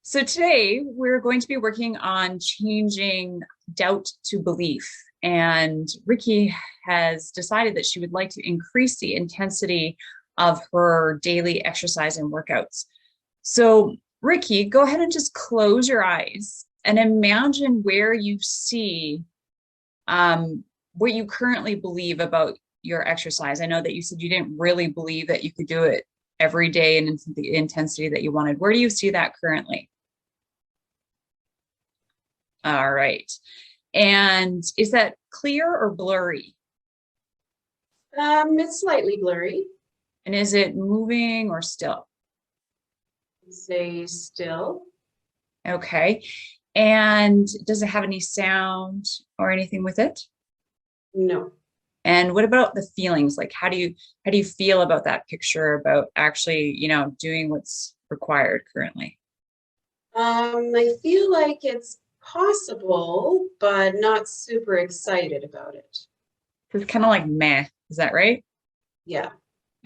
So today we're going to be working on changing doubt to belief. And Ricky has decided that she would like to increase the intensity of her daily exercise and workouts. So Ricky, go ahead and just close your eyes and imagine where you see what you currently believe about your exercise. I know that you said you didn't really believe that you could do it every day and in the intensity that you wanted. Where do you see that currently? All right. And is that clear or blurry? It's slightly blurry. And is it moving or still? Say still. Okay. And does it have any sound or anything with it? No. And what about the feelings? Like how do you feel about that picture, about actually, doing what's required currently? I feel like it's possible, but not super excited about it. It's kind of like meh. Is that right? Yeah,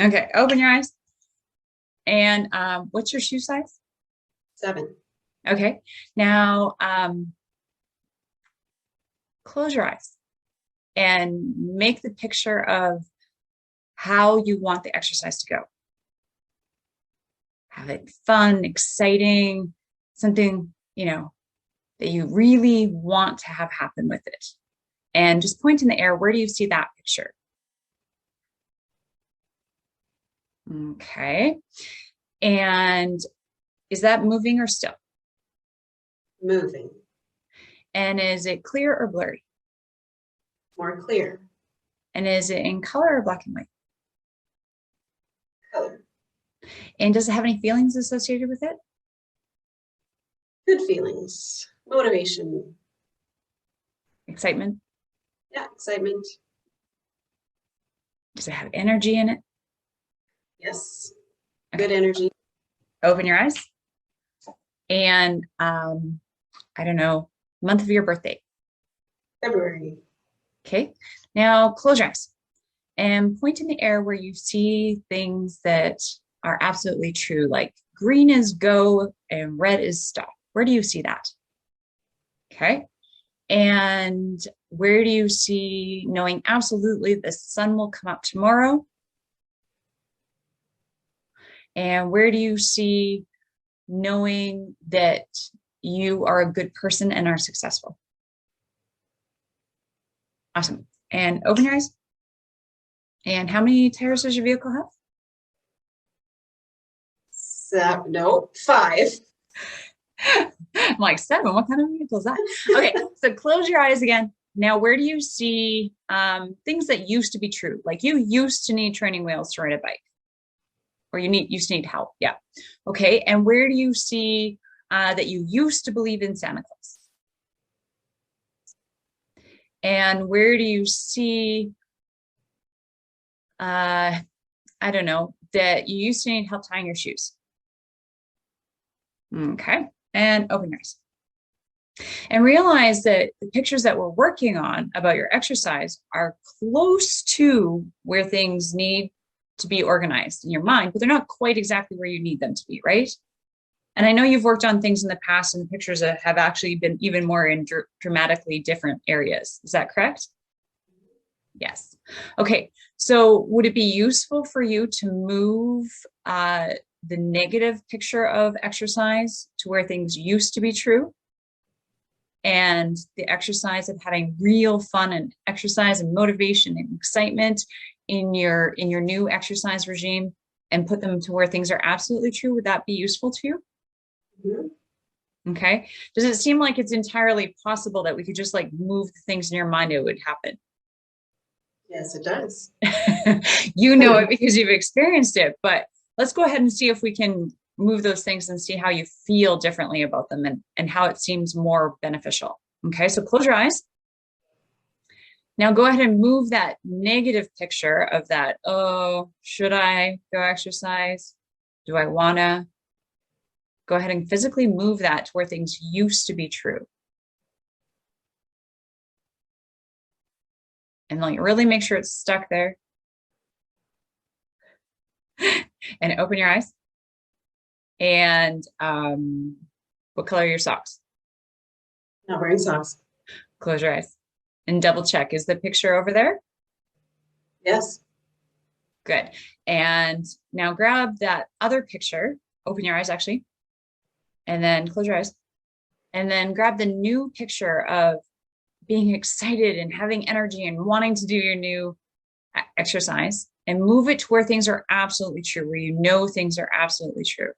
Okay. Open your eyes. And what's your shoe size? 7. Okay. Now close your eyes and make the picture of how you want the exercise to go. Have it fun, exciting, something, that you really want to have happen with it. And just point in the air, where do you see that picture? Okay. And is that moving or still? Moving. And is it clear or blurry? More clear. And is it in color or black and white? Color. And does it have any feelings associated with it? Good feelings. Motivation. Excitement? Yeah, excitement. Does it have energy in it? Yes. Okay. Good energy. Open your eyes. And I don't know, month of your birthday. February. Okay. Now close your eyes and point in the air where you see things that are absolutely true, like green is go and red is stop. Where do you see that? Okay. And where do you see knowing absolutely the sun will come up tomorrow? And where do you see knowing that you are a good person and are successful? Awesome. And open your eyes. And how many tires does your vehicle have? No, 5. I'm like, 7? What kind of vehicle is that? Okay, so close your eyes again. Now, where do you see things that used to be true? Like you used to need training wheels to ride a bike, or used to need help. Yeah. Okay, and where do you see that you used to believe in Santa Claus? And where do you see, I don't know, that you used to need help tying your shoes? Okay, and open your eyes. And realize that the pictures that we're working on about your exercise are close to where things need to be organized in your mind, but they're not quite exactly where you need them to be, right? And I know you've worked on things in the past and the pictures that have actually been even more in dramatically different areas. Is that correct? Yes. Okay. So would it be useful for you to move the negative picture of exercise to where things used to be true? And the exercise of having real fun and exercise and motivation and excitement in your new exercise regime, and put them to where things are absolutely true? Would that be useful to you? Mm-hmm. Okay. Does it seem like it's entirely possible that we could just like move the things in your mind, it would happen? Yes, it does. You know it because you've experienced it, but let's go ahead and see if we can move those things and see how you feel differently about them, and how it seems more beneficial. Okay, so close your eyes. Now go ahead and move that negative picture of that, oh, should I go exercise? Do I wanna? Go ahead and physically move that to where things used to be true. And like really make sure it's stuck there. And open your eyes. And What color are your socks? Not wearing socks. Close your eyes and double check. Is the picture over there? Yes. Good. And now grab that other picture. Open your eyes, actually. And then close your eyes. And then grab the new picture of being excited and having energy and wanting to do your new exercise, and move it to where things are absolutely true, where you know things are absolutely true.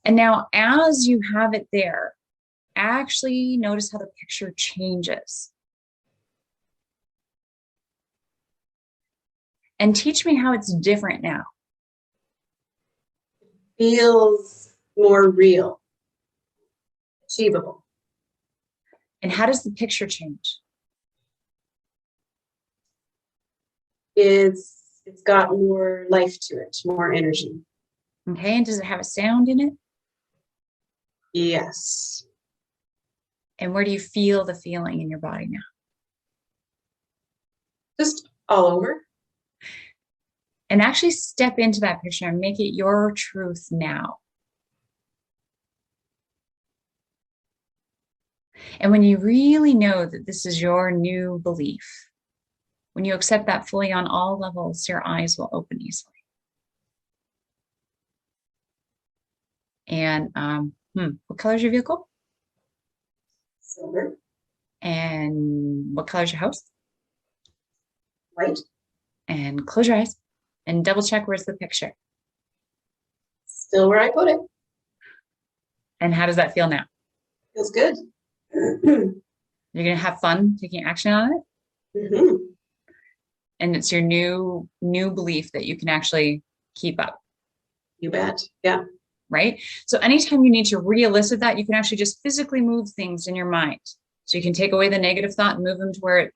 And now, as you have it there, actually notice how the picture changes. And teach me how it's different now. Feels more real, achievable. And how does the picture change? It's got more life to it, more energy. Okay, and does it have a sound in it? Yes. And where do you feel the feeling in your body now? Just all over. And actually step into that picture and make it your truth now. And when you really know that this is your new belief, when you accept that fully on all levels, your eyes will open easily. And what color is your vehicle? Silver. And what color is your house? White. And close your eyes and double check where's the picture. Still where I put it. And how does that feel now? Feels good. You're going to have fun taking action on it. Mm-hmm. And it's your new belief that you can actually keep up. You bet. Yeah. Right? So anytime you need to re-elicit that, you can actually just physically move things in your mind. So you can take away the negative thought and move them to where it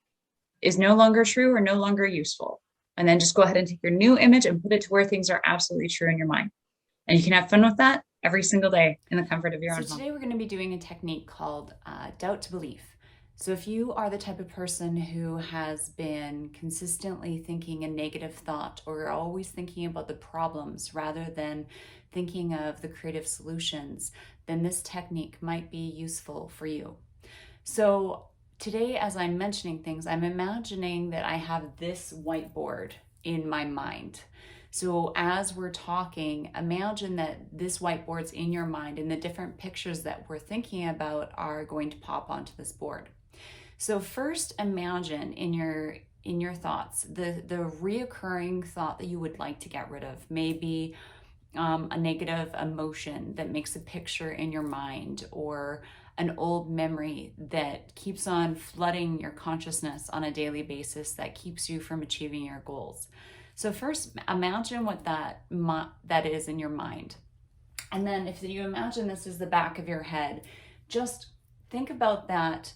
is no longer true or no longer useful. And then just go ahead and take your new image and put it to where things are absolutely true in your mind. And you can have fun with that every single day in the comfort of your own home. So today we're going to be doing a technique called doubt to belief. So if you are the type of person who has been consistently thinking a negative thought, or you're always thinking about the problems rather than thinking of the creative solutions, then this technique might be useful for you. So today, as I'm mentioning things, I'm imagining that I have this whiteboard in my mind. So as we're talking, imagine that this whiteboard's in your mind and the different pictures that we're thinking about are going to pop onto this board. So first, imagine in your thoughts the reoccurring thought that you would like to get rid of. Maybe a negative emotion that makes a picture in your mind, or an old memory that keeps on flooding your consciousness on a daily basis that keeps you from achieving your goals. So first, imagine what that is in your mind. And then if you imagine this is the back of your head, just think about that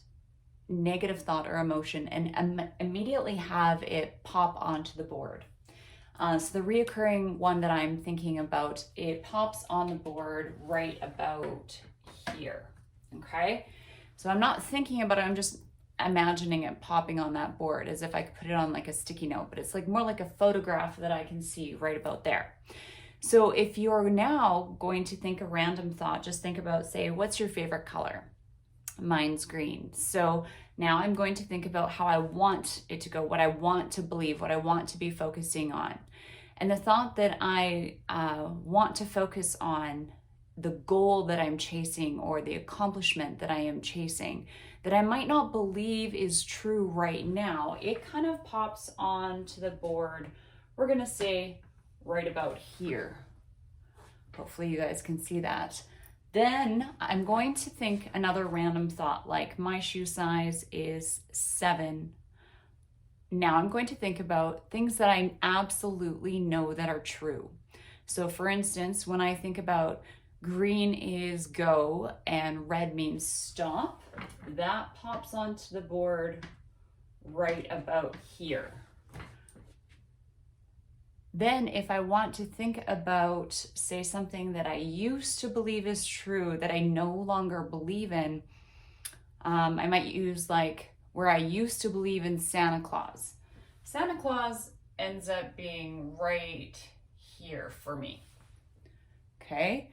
negative thought or emotion and immediately have it pop onto the board. So the reoccurring one that I'm thinking about, it pops on the board right about here, okay? So I'm not thinking about it, I'm just imagining it popping on that board as if I could put it on like a sticky note, but it's like more like a photograph that I can see right about there. So if you're now going to think a random thought, just think about, say, what's your favorite color? Mine's green. So now I'm going to think about how I want it to go, what I want to believe, what I want to be focusing on. And the thought that I want to focus on, the goal that I'm chasing or the accomplishment that I am chasing, that I might not believe is true right now, it kind of pops onto the board. We're going to say right about here. Hopefully you guys can see that. Then I'm going to think another random thought, like my shoe size is 7. Now I'm going to think about things that I absolutely know that are true. So for instance, when I think about green is go and red means stop, that pops onto the board right about here. Then if I want to think about, say, something that I used to believe is true that I no longer believe in, I might use like where I used to believe in Santa Claus. Santa Claus ends up being right here for me. okay?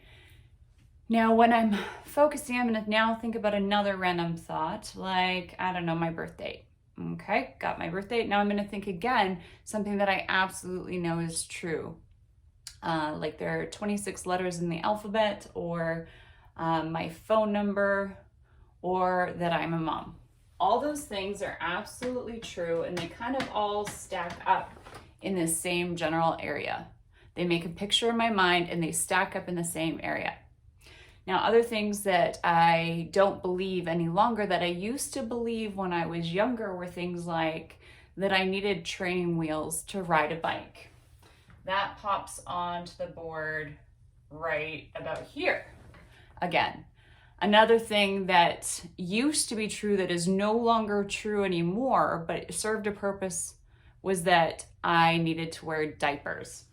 Now, when I'm focusing, I'm gonna now think about another random thought, like, I don't know, my birthday. Okay, got my birthday. Now I'm gonna think again, something that I absolutely know is true. Like there are 26 letters in the alphabet, or my phone number, or that I'm a mom. All those things are absolutely true, and they kind of all stack up in the same general area. They make a picture in my mind and they stack up in the same area. Now, other things that I don't believe any longer that I used to believe when I was younger were things like that I needed training wheels to ride a bike. That pops onto the board right about here. Again, another thing that used to be true that is no longer true anymore, but it served a purpose, was that I needed to wear diapers.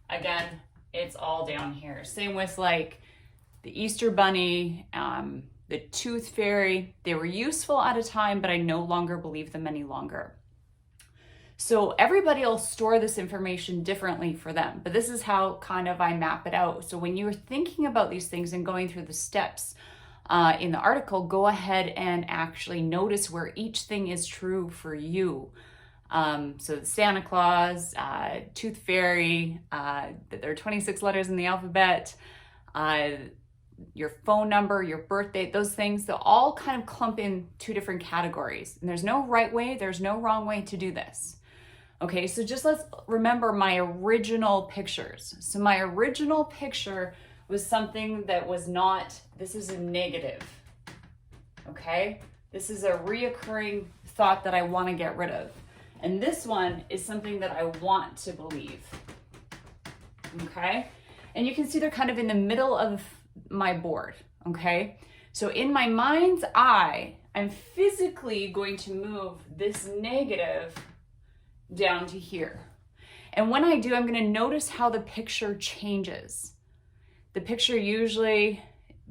Again, it's all down here. Same with like the Easter Bunny, the Tooth Fairy. They were useful at a time, but I no longer believe them any longer. So everybody will store this information differently for them, but this is how kind of I map it out. So when you're thinking about these things and going through the steps in the article, go ahead and actually notice where each thing is true for you. So the Santa Claus, Tooth Fairy, that there are 26 letters in the alphabet, your phone number, your birthday, those things, they'll all kind of clump in two different categories. And there's no right way, there's no wrong way to do this. Okay, so just let's remember my original pictures. So my original picture was something that was not, this is a negative. Okay, this is a reoccurring thought that I want to get rid of. And this one is something that I want to believe. Okay, and you can see they're kind of in the middle of my board. Okay, so in my mind's eye, I'm physically going to move this negative down to here. And when I do, I'm going to notice how the picture changes. The picture usually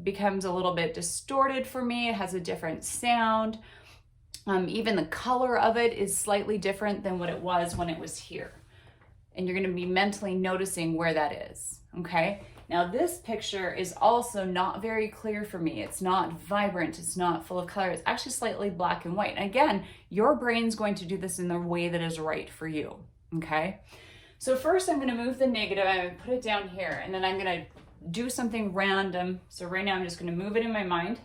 becomes a little bit distorted for me. It has a different sound. Even the color of it is slightly different than what it was when it was here. And you're going to be mentally noticing where that is. Okay. Now this picture is also not very clear for me. It's not vibrant. It's not full of color. It's actually slightly black and white. And again, your brain's going to do this in the way that is right for you. Okay. So first I'm going to move the negative. I'm going to put it down here, and then I'm going to do something random. So right now I'm just going to move it in my mind,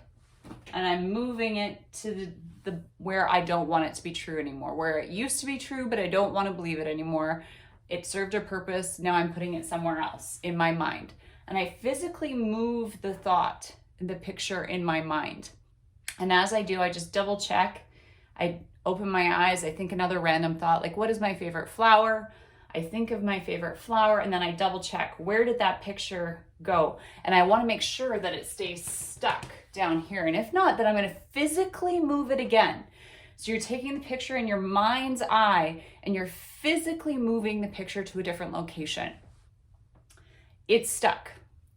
and I'm moving it to the where I don't want it to be true anymore, where it used to be true, but I don't want to believe it anymore. It served a purpose. Now I'm putting it somewhere else in my mind. And I physically move the thought, the picture in my mind. And as I do, I just double check. I open my eyes. I think another random thought, like, what is my favorite flower? I think of my favorite flower, and then I double check, where did that picture go? And I want to make sure that it stays stuck down here. And if not, then I'm going to physically move it again. So you're taking the picture in your mind's eye and you're physically moving the picture to a different location. It's stuck,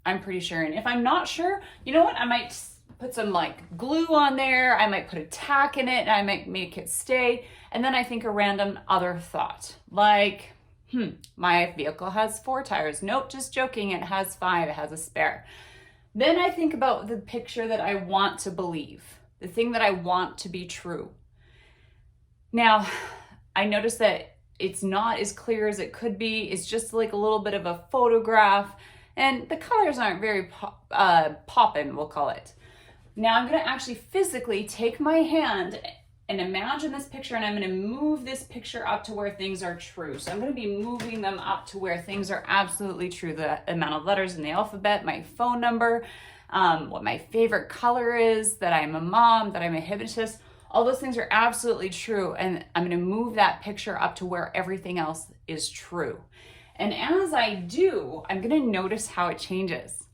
I'm pretty sure. And if I'm not sure, you know what? I might put some like glue on there. I might put a tack in it, and I might make it stay. And then I think a random other thought, like, my vehicle has 4 tires. Nope, just joking. It has 5. It has a spare. Then I think about the picture that I want to believe, the thing that I want to be true. Now, I notice that it's not as clear as it could be. It's just like a little bit of a photograph, and the colors aren't very poppin', we'll call it. Now I'm going to actually physically take my hand and imagine this picture, and I'm going to move this picture up to where things are true. So I'm going to be moving them up to where things are absolutely true. The amount of letters in the alphabet, my phone number, what my favorite color is, that I'm a mom, that I'm a hypnotist. All those things are absolutely true. And I'm going to move that picture up to where everything else is true. And as I do, I'm going to notice how it changes.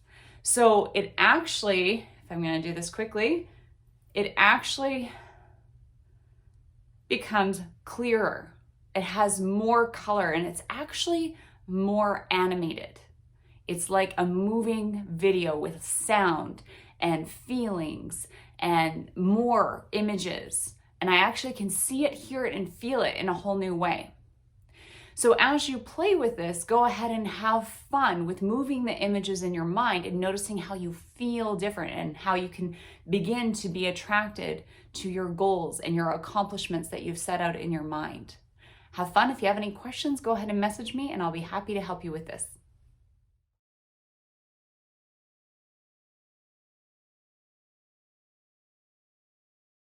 So it actually, if I'm going to do this quickly, it actually becomes clearer. It has more color, and it's actually more animated. It's like a moving video with sound and feelings and more images. And I actually can see it, hear it, and feel it in a whole new way. So as you play with this, go ahead and have fun with moving the images in your mind and noticing how you feel different and how you can begin to be attracted to your goals and your accomplishments that you've set out in your mind. Have fun. If you have any questions, go ahead and message me and I'll be happy to help you with this.